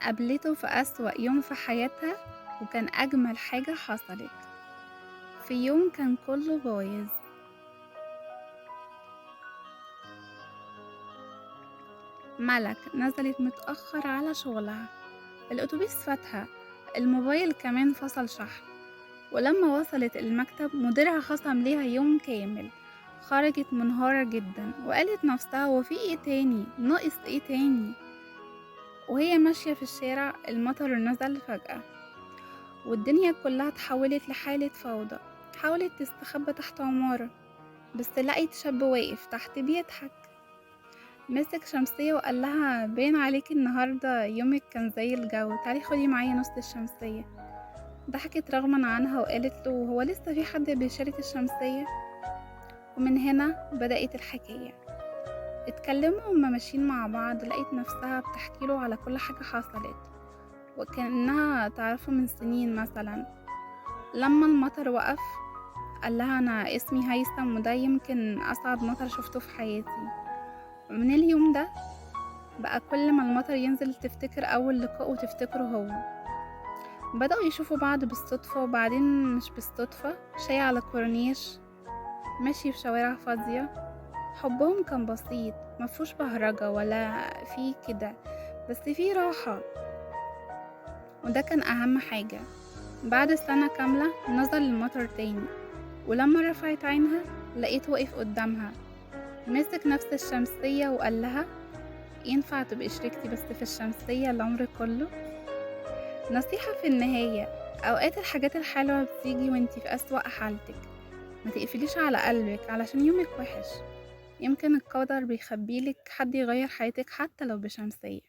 قابلته في أسوأ يوم في حياتها وكان أجمل حاجة حصلت. في يوم كان كله بايظ، ملك نزلت متأخر على شغلها، الأتوبيس فاتها، الموبايل كمان فصل شحن، ولما وصلت المكتب مديرها خصم ليها يوم كامل. خرجت منهارة جدا وقالت نفسها هو في ايه تاني، ناقص ايه تاني. وهي ماشية في الشارع المطر نزل فجأة والدنيا كلها اتحولت لحالة فوضى. حاولت تستخبى تحت عمارة بس لقيت شاب واقف تحت بيضحك، مسك شمسية وقال لها باين عليكي النهاردة يومك كان زي الجو، تعالي خدي معايا نص الشمسية. ضحكت رغما عنها وقالت له هو لسه في حد بيشارك الشمسية؟ ومن هنا بدأت الحكاية. اتكلموا وهما ماشيين مع بعض، لقيت نفسها بتحكيله على كل حاجة حصلت وكأنها تعرفه من سنين. مثلا لما المطر وقف قال لها أنا اسمي هيثم وده يمكن أسعد مطر شفته في حياتي. ومن اليوم ده بقى كل ما المطر ينزل تفتكر أول لقاء وتفتكره هو. بدأوا يشوفوا بعض بالصدفة وبعدين مش بالصدفة، شاي على كورنيش، ماشي في شوارع فاضية. حبهم كان بسيط، مفهوش بهرجة ولا فيه كده، بس فيه راحة، وده كان أهم حاجة. بعد سنة كاملة نزل المطر تاني، ولما رفعت عينها لقيته واقف قدامها، مسك نفس الشمسية وقال لها ينفع تبقي شريكتي بس في الشمسية العمر كله؟ نصيحة في النهاية، أوقات الحاجات الحلوة بتيجي وانتي في أسوأ حالتك، ما تقفليش على قلبك علشان يومك وحش، يمكن القدر بيخبيلك حد يغير حياتك حتى لو بشمسية.